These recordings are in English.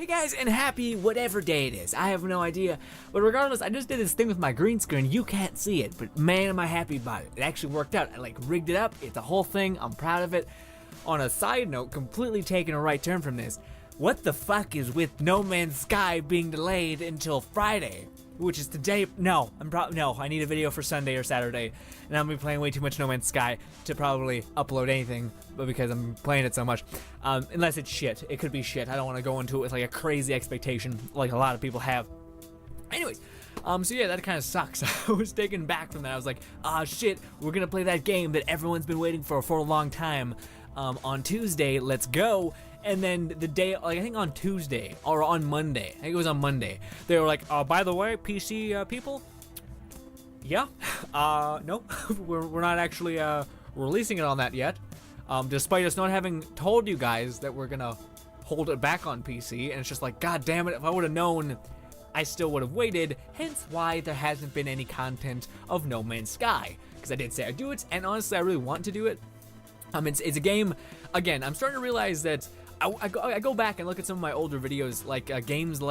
Hey guys, and happy whatever day it is. I have no idea. But regardless, I just did this thing with my green screen. You can't see it, but man, am I happy about it. It actually worked out. I rigged it up. It's a whole thing. I'm proud of it. On a side note, completely taking a right turn from this, what the fuck is with No Man's Sky being delayed until Friday? Which is today. No, I need a video for Sunday or Saturday, and I'm gonna be playing way too much No Man's Sky to probably upload anything, but because I'm playing it so much, unless it's shit. It could be shit. I don't want to go into it with like a crazy expectation like a lot of people have. Anyways, so yeah, that kind of sucks. I was taken back from that. I was like, shit, we're gonna play that game that everyone's been waiting for a long time on Tuesday. Let's go. And then the day, I think on Tuesday or on Monday, I think it was on Monday, they were like, by the way, PC people, yeah, no, we're not actually releasing it on that yet, despite us not having told you guys that we're gonna hold it back on PC. And it's just like, god damn it, if I would have known, I still would have waited, hence why there hasn't been any content of No Man's Sky, because I did say I'd do it, and honestly, I really want to do it. It's a game, again, I'm starting to realize that I go back and look at some of my older videos, like games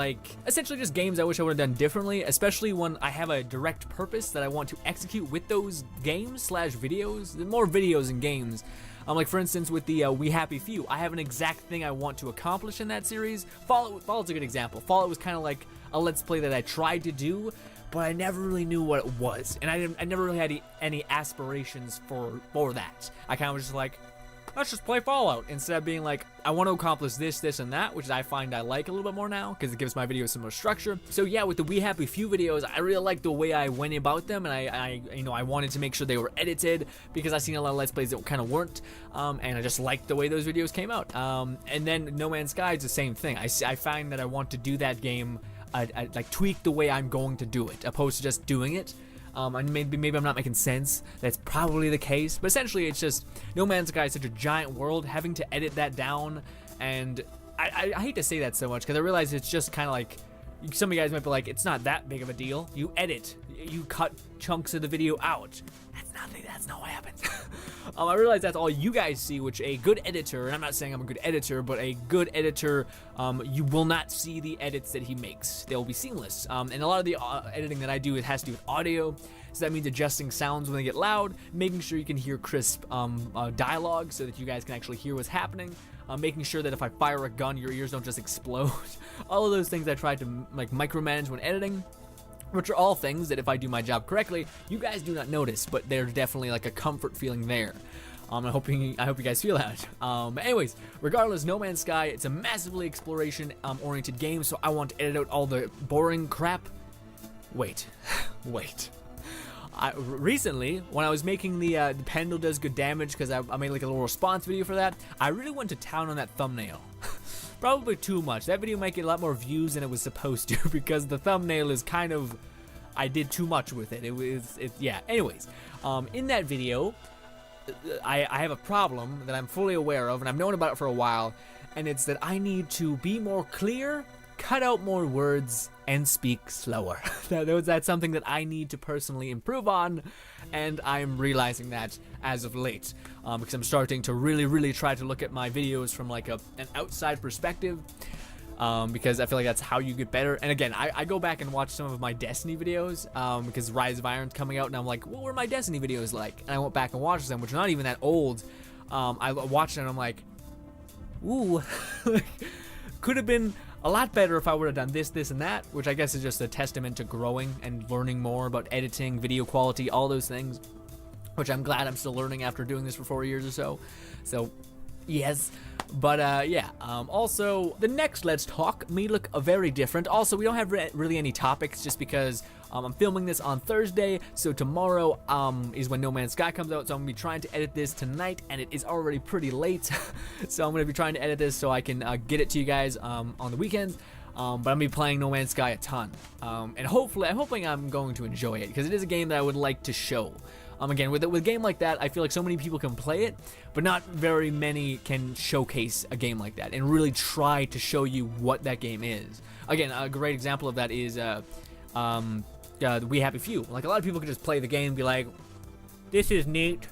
essentially just games I wish I would have done differently, especially when I have a direct purpose that I want to execute with those games / videos, more videos and games. Like for instance with the We Happy Few, I have an exact thing I want to accomplish in that series. Fallout's a good example. Fallout was kind of like a let's play that I tried to do, but I never really knew what it was, and I never really had any aspirations for that. I kind of was just like, let's just play Fallout, instead of being like, I want to accomplish this, and that, which I find I like a little bit more now, because it gives my videos some more structure. So yeah, with the We Happy Few videos, I really like the way I went about them, and I wanted to make sure they were edited, because I seen a lot of Let's Plays that kind of weren't, and I just liked the way those videos came out. And then No Man's Sky is the same thing. I find that I want to do that game, like tweak the way I'm going to do it, opposed to just doing it. And maybe I'm not making sense. That's probably the case, but essentially it's just No Man's Sky is such a giant world, having to edit that down, and I hate to say that so much because I realize it's just kind of like, some of you guys might be like, it's not that big of a deal. You edit, you cut chunks of the video out. That's not what happens. I realize that's all you guys see, which a good editor, and I'm not saying I'm a good editor, but a good editor, you will not see the edits that he makes. They'll be seamless. And a lot of the editing that I do, it has to do with audio. So that means adjusting sounds when they get loud, making sure you can hear crisp dialogue so that you guys can actually hear what's happening, making sure that if I fire a gun, your ears don't just explode. All of those things I try to micromanage when editing, which are all things that if I do my job correctly, you guys do not notice, but there's definitely like a comfort feeling there. I hope you guys feel that. Anyways, regardless, No Man's Sky, it's a massively exploration oriented game, so I want to edit out all the boring crap. Wait. Recently, when I was making the Pendle does good damage, because I made like a little response video for that, I really went to town on that thumbnail. Probably too much. That video might get a lot more views than it was supposed to, because the thumbnail is kind of, I did too much with it. Yeah. Anyways, in that video, I have a problem that I'm fully aware of, and I've known about it for a while, and it's that I need to be more clear, cut out more words, and speak slower. That's something that I need to personally improve on, and I'm realizing that as of late, because I'm starting to really try to look at my videos from like an outside perspective, because I feel like that's how you get better. And again, I go back and watch some of my Destiny videos, because Rise of Iron's coming out, and I'm like, what were my Destiny videos like? And I went back and watched them, which are not even that old. I watched them and I'm like, ooh, could have been a lot better if I would have done this, and that, which I guess is just a testament to growing and learning more about editing, video quality, all those things, which I'm glad I'm still learning after doing this for 4 years or so. So, yes. But, yeah. Also, the next Let's Talk may look very different. Also, we don't have really any topics, just because I'm filming this on Thursday, so tomorrow is when No Man's Sky comes out, so I'm going to be trying to edit this tonight, and it is already pretty late, so I'm going to be trying to edit this so I can get it to you guys on the weekends. But I'm going to be playing No Man's Sky a ton, and I'm hoping I'm going to enjoy it, because it is a game that I would like to show. Again, with a game like that, I feel like so many people can play it, but not very many can showcase a game like that and really try to show you what that game is. Again, a great example of that is the We Happy Few. Like, a lot of people can just play the game and be like, this is neat.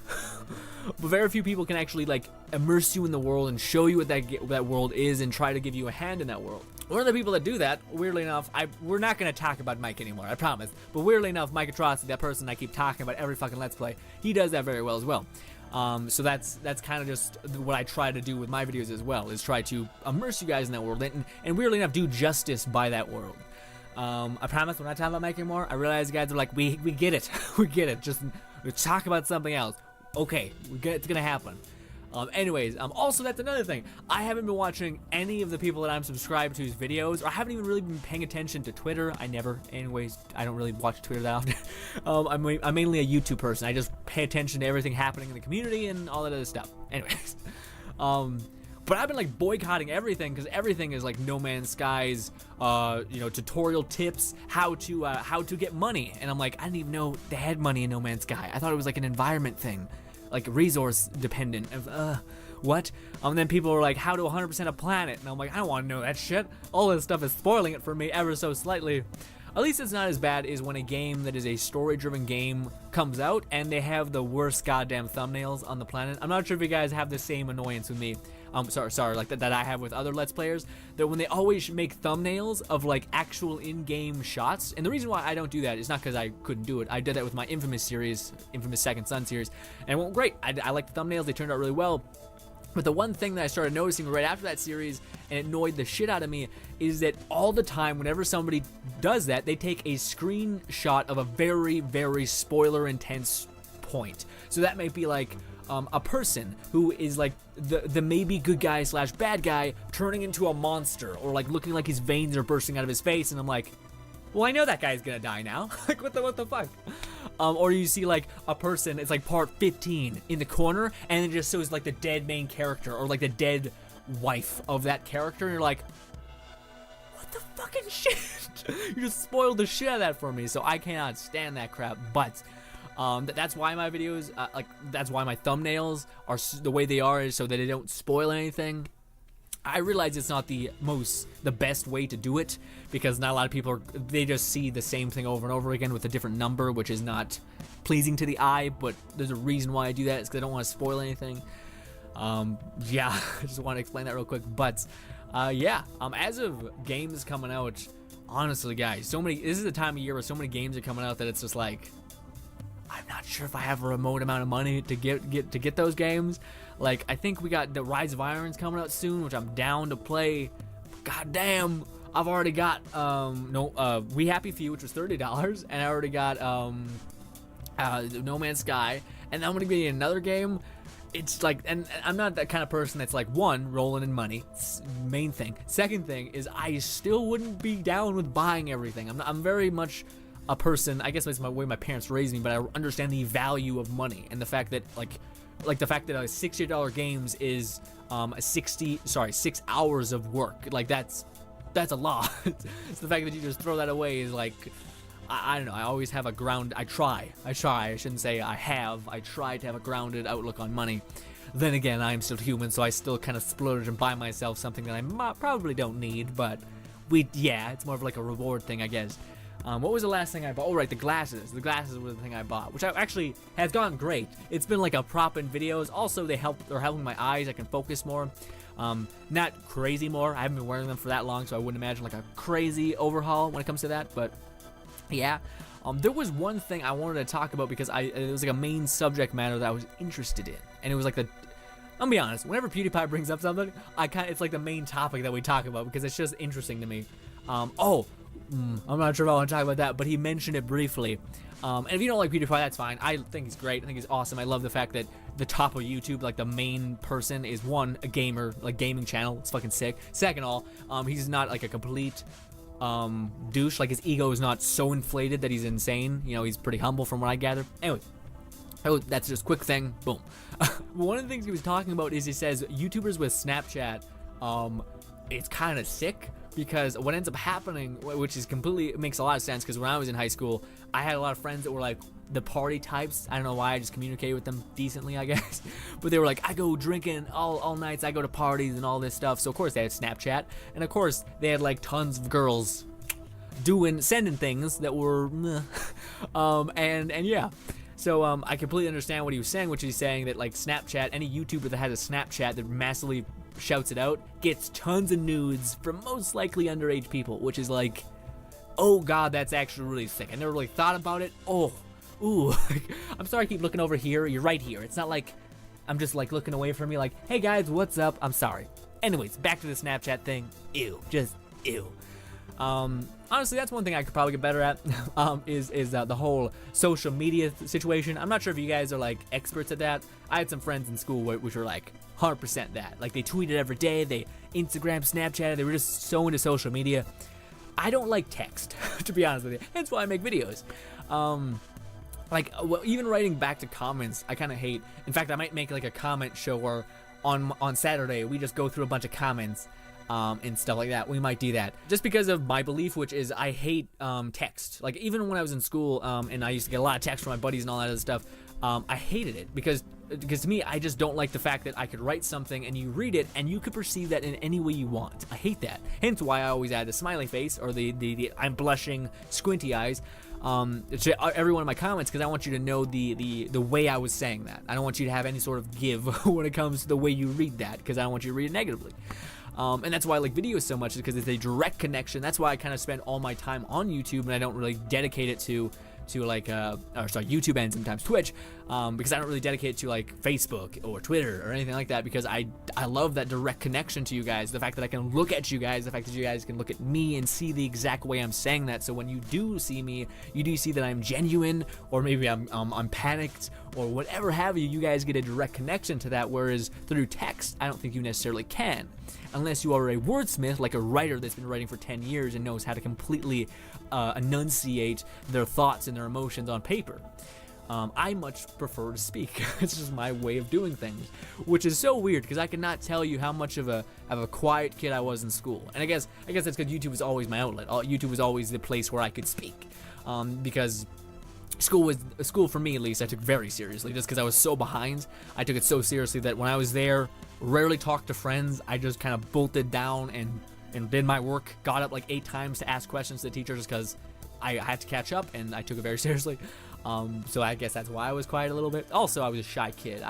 But very few people can actually like immerse you in the world and show you what that world is and try to give you a hand in that world. One of the people that do that, weirdly enough, we're not going to talk about Mike anymore, I promise. But weirdly enough, Mike Atrocity, that person I keep talking about every fucking Let's Play, he does that very well as well. So that's kind of just what I try to do with my videos as well, is try to immerse you guys in that world and weirdly enough do justice by that world. I promise when I talk about Mike anymore, I realize you guys are like, we get it, we get it. Just talk about something else. Okay, it's gonna happen. Anyways, also that's another thing. I haven't been watching any of the people that I'm subscribed to's videos, or I haven't even really been paying attention to Twitter. I don't really watch Twitter that often. I'm mainly a YouTube person. I just pay attention to everything happening in the community and all that other stuff. Anyways, but I've been like boycotting everything because everything is like No Man's Sky's, tutorial tips, how to get money, and I'm like, I didn't even know they had money in No Man's Sky. I thought it was like an environment thing, like resource dependent. What? And then people are like, how to 100% a planet, and I'm like, I don't want to know that shit. All this stuff is spoiling it for me ever so slightly. At least it's not as bad as when a game that is a story-driven game comes out and they have the worst goddamn thumbnails on the planet. I'm not sure if you guys have the same annoyance with me. Sorry, like that I have with other Let's Players, that when they always make thumbnails of like actual in-game shots, and the reason why I don't do that is not because I couldn't do it. I did that with my Infamous Second Son series, and it went great. I like the thumbnails, they turned out really well. But the one thing that I started noticing right after that series, and it annoyed the shit out of me, is that all the time whenever somebody does that, they take a screenshot of a very, very spoiler-intense point. So that might be like a person who is like the maybe good guy / bad guy turning into a monster, or like looking like his veins are bursting out of his face, and I'm like, well, I know that guy's gonna die now. Like, what the fuck? Or you see like a person, it's like part 15 in the corner, and it just shows like the dead main character or like the dead wife of that character, and you're like, what the fucking shit? You just spoiled the shit out of that for me, so I cannot stand that crap. But that's why my videos, that's why my thumbnails are the way they are, is so that they don't spoil anything. I realize it's not the best way to do it, because not a lot of people they just see the same thing over and over again with a different number, which is not pleasing to the eye. But there's a reason why I do that. It's because I don't want to spoil anything. Yeah, I just want to explain that real quick. But as of games coming out, honestly, guys, this is the time of year where so many games are coming out that it's just like, I'm not sure if I have a remote amount of money to get those games. Like, I think we got the Rise of Irons coming out soon, which I'm down to play. God damn, I've already got We Happy Few, which was $30, and I already got No Man's Sky, and I'm gonna get another game. It's like, and I'm not that kind of person that's like, one, rolling in money, main thing. Second thing is, I still wouldn't be down with buying everything. I'm very much a person, I guess it's my way my parents raised me, but I understand the value of money, and the fact that like the fact that a $60 games is 6 hours of work. Like, that's a lot. It's the fact that you just throw that away is like, I don't know. I always have a I try. I shouldn't say I try to have a grounded outlook on money. Then again, I am still human, so I still kind of splurge and buy myself something that I probably don't need, but it's more of like a reward thing, I guess. What was the last thing I bought? Oh, right, the glasses. The glasses were the thing I bought, which actually has gone great. It's been like a prop in videos. Also, they're helping my eyes. I can focus more. Not crazy more. I haven't been wearing them for that long, so I wouldn't imagine like a crazy overhaul when it comes to that. But yeah, there was one thing I wanted to talk about because it was like a main subject matter that I was interested in, and it was like I'm gonna be honest. Whenever PewDiePie brings up something, it's like the main topic that we talk about because it's just interesting to me. I'm not sure if I want to talk about that, but he mentioned it briefly. And if you don't like PewDiePie, that's fine. I think he's great. I think he's awesome. I love the fact that the top of YouTube, like the main person, is one, a gamer, like gaming channel. It's fucking sick. Second of all, he's not like a complete douche. Like, his ego is not so inflated that he's insane. You know, he's pretty humble from what I gather. Anyway, that's just a quick thing. Boom. One of the things he was talking about is he says YouTubers with Snapchat, it's kind of sick. Because what ends up happening, which is it makes a lot of sense, because when I was in high school, I had a lot of friends that were like the party types. I don't know why, I just communicated with them decently, I guess. But they were like, I go drinking all nights, I go to parties and all this stuff. So of course they had Snapchat, and of course they had like tons of girls sending things that were and yeah. So I completely understand what he was saying, which he's saying that like Snapchat, any YouTuber that has a Snapchat that massively shouts it out, gets tons of nudes from most likely underage people, which is like, oh god, that's actually really sick. I never really thought about it. Oh, ooh. I'm sorry I keep looking over here. You're right here. It's not like I'm just like looking away from you like, hey guys, what's up? I'm sorry. Anyways, back to the Snapchat thing. Ew, just ew. Honestly, that's one thing I could probably get better at, is the whole social media situation. I'm not sure if you guys are like experts at that. I had some friends in school which were like 100% that. Like they tweeted every day, they Instagram, Snapchat, they were just so into social media. I don't like text, to be honest with you. Hence why I make videos. Even writing back to comments, I kind of hate. In fact, I might make like a comment show where on Saturday we just go through a bunch of comments and stuff like that. We might do that just because of my belief, which is I hate text. Like even when I was in school and I used to get a lot of text from my buddies and all that other stuff, I hated it because to me, I just don't like the fact that I could write something and you read it and you could perceive that in any way you want. I hate that. Hence why I always add the smiley face or the I'm blushing squinty eyes to every one of my comments, because I want you to know the way I was saying that. I don't want you to have any sort of give when it comes to the way you read that, because I don't want you to read it negatively. And that's why I like videos so much, is because it's a direct connection. That's why I kind of spend all my time on YouTube and I don't really dedicate it to YouTube and sometimes Twitch, because I don't really dedicate it to like Facebook or Twitter or anything like that, because I love that direct connection to you guys, the fact that I can look at you guys, the fact that you guys can look at me and see the exact way I'm saying that. So when you do see me, you do see that I'm genuine, or maybe I'm panicked or whatever have you. You guys get a direct connection to that, whereas through text, I don't think you necessarily can, unless you are a wordsmith, like a writer that's been writing for 10 years and knows how to completely enunciate their thoughts and their emotions on paper. I much prefer to speak. It's just my way of doing things, which is so weird because I cannot tell you how much of a quiet kid I was in school. And I guess that's because YouTube was always my outlet. YouTube was always the place where I could speak, because school for me at least I took very seriously, just because I was so behind. I took it so seriously that when I was there, rarely talked to friends. I just kind of bolted down and did my work, got up like 8 times to ask questions to the teacher just because I had to catch up, and I took it very seriously. So I guess that's why I was quiet a little bit. Also, I was a shy kid.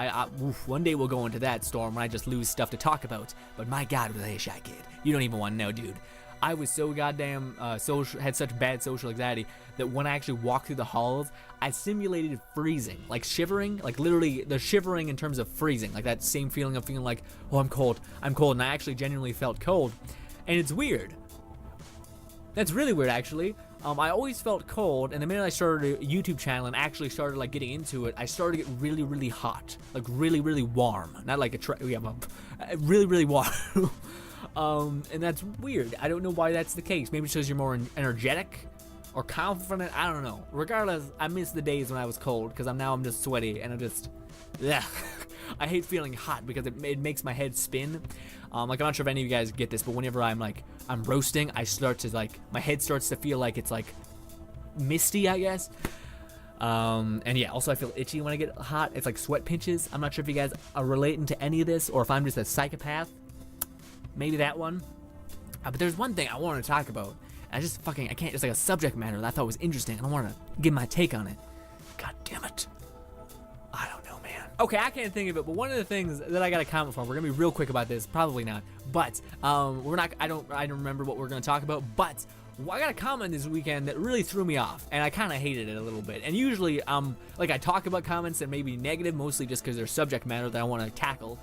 One day we'll go into that storm when I just lose stuff to talk about. But my God, was I a shy kid. You don't even want to know, dude. I was so goddamn had such bad social anxiety that when I actually walked through the halls, I simulated freezing, like shivering, like literally the shivering in terms of freezing, like that same feeling of feeling like, oh, I'm cold, and I actually genuinely felt cold, and it's weird. That's really weird, actually. I always felt cold, and the minute I started a YouTube channel and actually started like getting into it, I started to get really, really hot, like really, really warm, not like really, really warm. And that's weird. I don't know why that's the case. Maybe it's because you're more energetic or confident. I don't know. Regardless, I miss the days when I was cold, because I'm just sweaty and I hate feeling hot because it makes my head spin. Like, I'm not sure if any of you guys get this, but whenever I'm roasting, I start to my head starts to feel like it's like misty, I guess. And yeah, also I feel itchy when I get hot. It's like sweat pinches. I'm not sure if you guys are relating to any of this, or if I'm just a psychopath. Maybe that one. But there's one thing I want to talk about. I can't, just like a subject matter that I thought was interesting, and I want to give my take on it. God damn it. I don't know, man. Okay, I can't think of it, but one of the things that I got a comment from, we're gonna be real quick about this, probably not, but I don't remember what we're gonna talk about, but I got a comment this weekend that really threw me off, and I kind of hated it a little bit. And usually, I talk about comments that may be negative, mostly just because they're subject matter that I want to tackle.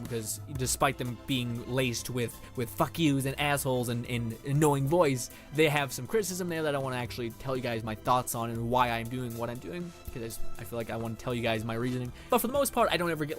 Because despite them being laced with fuck yous and assholes and annoying voice, they have some criticism there that I want to actually tell you guys my thoughts on and why I'm doing what I'm doing, because I feel like I want to tell you guys my reasoning. But for the most part, I don't ever get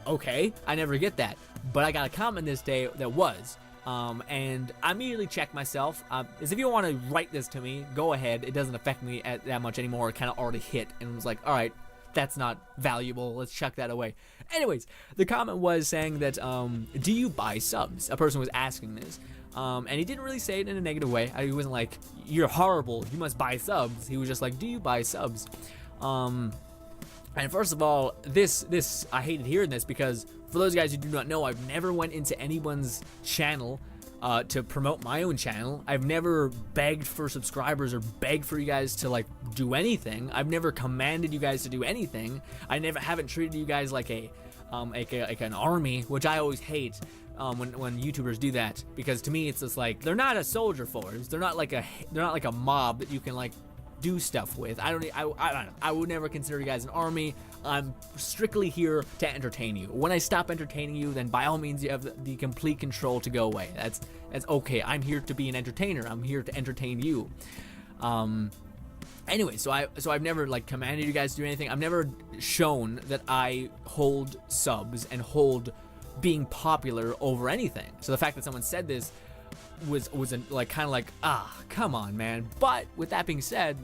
okay, I never get that. But I got a comment this day that was, and I immediately checked myself. As if you want to write this to me, go ahead. It doesn't affect me that much anymore. It kind of already hit, and was like, all right, that's not valuable, let's chuck that away. Anyways, the comment was saying that, do you buy subs? A person was asking this, and he didn't really say it in a negative way. He wasn't like, you're horrible, you must buy subs. He was just like, do you buy subs? And first of all, this I hated hearing this, because for those guys who do not know, I've never went into anyone's channel to promote my own channel. I've never begged for subscribers or begged for you guys to do anything. I've never commanded you guys to do anything. I haven't treated you guys like a like an army, which I always hate. When YouTubers do that, because to me it's just like they're not a soldier force. They're not like a mob that you can like do stuff with. I don't know. I would never consider you guys an army. I'm strictly here to entertain you. When I stop entertaining you, then by all means you have the complete control to go away. That's okay. I'm here to be an entertainer. I'm here to entertain you. Anyway, so I've never like commanded you guys to do anything. I've never shown that I hold subs and hold being popular over anything. So the fact that someone said this was like kind of like, come on, man. But with that being said,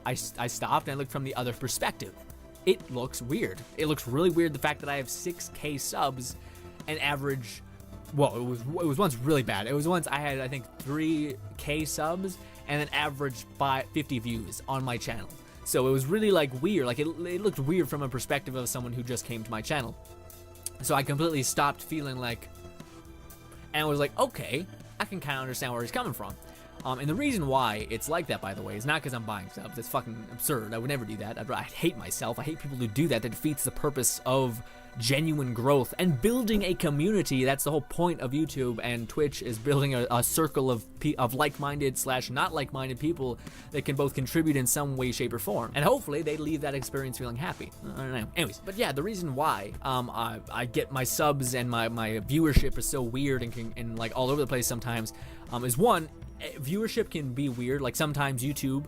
I stopped and I looked from the other perspective. It looks weird. It looks really weird, the fact that I have 6K subs and average, well, it was once really bad. It was once I had, I think, 3K subs and then averaged by 50 views on my channel. So it was really like weird. Like it looked weird from a perspective of someone who just came to my channel. So I completely stopped feeling like, and was like, okay, I can kind of understand where he's coming from. And the reason why it's like that, by the way, is not because I'm buying subs. That's fucking absurd. I would never do that. I hate myself. I hate people who do that. That defeats the purpose of genuine growth and building a community. That's the whole point of YouTube and Twitch, is building a circle of like-minded / not like-minded people that can both contribute in some way, shape, or form. And hopefully they leave that experience feeling happy. I don't know. Anyways, but yeah, the reason why I get my subs and my viewership is so weird and like all over the place sometimes is one, viewership can be weird. Like sometimes YouTube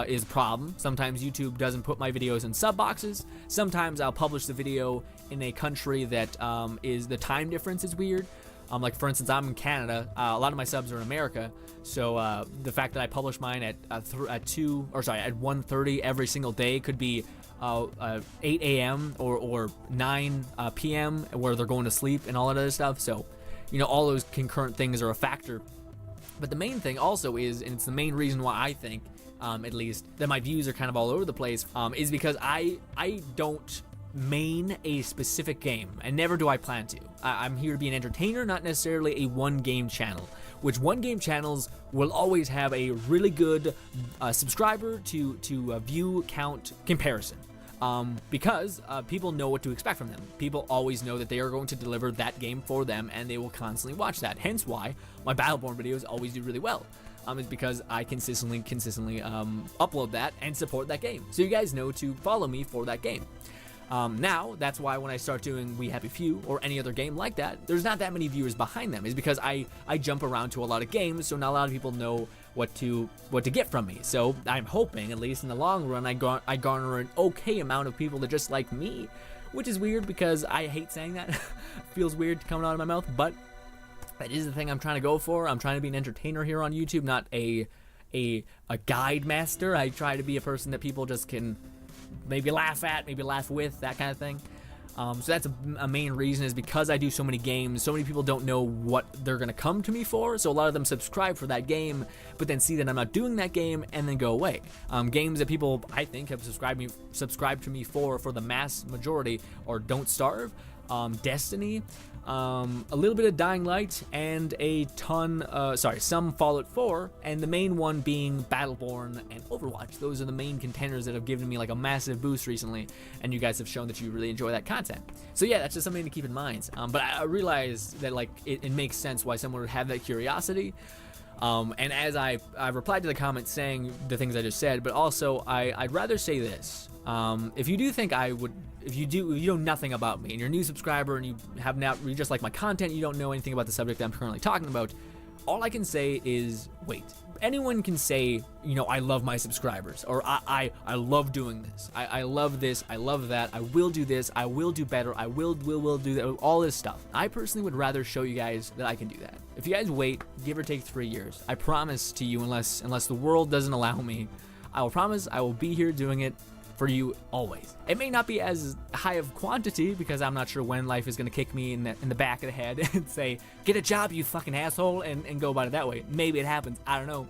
is a problem. Sometimes YouTube doesn't put my videos in sub boxes. Sometimes I'll publish the video in a country that is the time difference is weird. Like for instance, I'm in Canada. A lot of my subs are in America. So the fact that I publish mine at 1:30 every single day could be 8 a.m. or 9 p.m. where they're going to sleep and all that other stuff. So, you know, all those concurrent things are a factor. But the main thing also is, and it's the main reason why I think, at least, that my views are kind of all over the place, is because I don't main a specific game, and never do I plan to. I'm here to be an entertainer, not necessarily a one-game channel, which one-game channels will always have a really good subscriber to view count comparison. Because people know what to expect from them. People always know that they are going to deliver that game for them, and they will constantly watch that. Hence why my Battleborn videos always do really well. Is because I consistently upload that and support that game. So you guys know to follow me for that game. Now, that's why when I start doing We Happy Few or any other game like that, there's not that many viewers behind them. Is because I jump around to a lot of games, so not a lot of people know what to get from me. So I'm hoping, at least in the long run, I garner an okay amount of people that just like me, which is weird because I hate saying that. Feels weird coming out of my mouth, but that is the thing I'm trying to go for. I'm trying to be an entertainer here on YouTube, not a guide master. I try to be a person that people just can maybe laugh at, maybe laugh with, that kind of thing. So that's a main reason, is because I do so many games, so many people don't know what they're going to come to me for, so a lot of them subscribe for that game, but then see that I'm not doing that game, and then go away. Games that people, I think, have subscribed to me for the mass majority are Don't Starve, Destiny, a little bit of Dying Light, and some Fallout 4, and the main one being Battleborn and Overwatch. Those are the main contenders that have given me like a massive boost recently, and you guys have shown that you really enjoy that content. So yeah, that's just something to keep in mind. But I realize that like it makes sense why someone would have that curiosity. And as I replied to the comment saying the things I just said, but also I'd rather say this. If you do think if you know nothing about me and you're a new subscriber and you just like my content, you don't know anything about the subject that I'm currently talking about, all I can say is wait. Anyone can say, you know, I love my subscribers, or I love doing this. I love this. I love that. I will do this. I will do better. I will do that. All this stuff. I personally would rather show you guys that I can do that. If you guys wait, give or take 3 years, I promise to you, unless the world doesn't allow me, I will promise I will be here doing it for you always. It may not be as high of quantity because I'm not sure when life is going to kick me in the back of the head and say, get a job, you fucking asshole, and go about it that way. Maybe it happens. I don't know.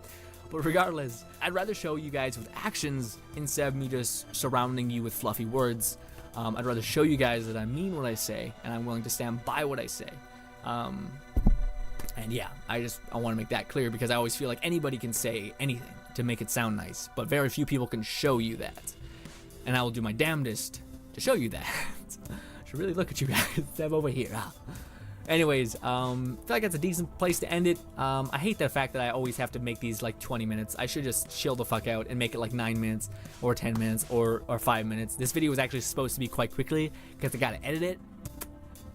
But regardless, I'd rather show you guys with actions instead of me just surrounding you with fluffy words. I'd rather show you guys that I mean what I say and I'm willing to stand by what I say. And yeah, I want to make that clear because I always feel like anybody can say anything to make it sound nice, but very few people can show you that. And I will do my damnedest to show you that. should really look at you guys. Step over here, huh? Anyways, I feel like that's a decent place to end it. I hate the fact that I always have to make these like 20 minutes. I should just chill the fuck out and make it like 9 minutes or 10 minutes or 5 minutes. This video was actually supposed to be quite quickly because I gotta edit it.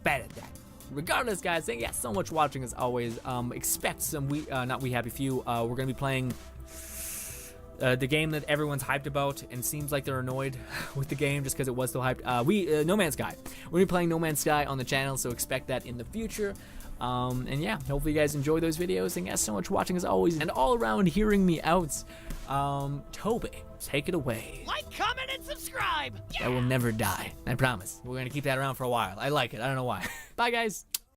Bad at that. Regardless, guys, thank you guys so much for watching as always. Expect some not We Happy Few. We're gonna be playing the game that everyone's hyped about and seems like they're annoyed with the game just because it was so hyped. No Man's Sky. We're gonna be playing No Man's Sky on the channel, so expect that in the future. And yeah, hopefully you guys enjoy those videos. Thank you guys so much for watching as always, and all around hearing me out. Toby, take it away. Like, comment, and subscribe. That will never die. I promise. We're gonna keep that around for a while. I like it. I don't know why. Bye, guys.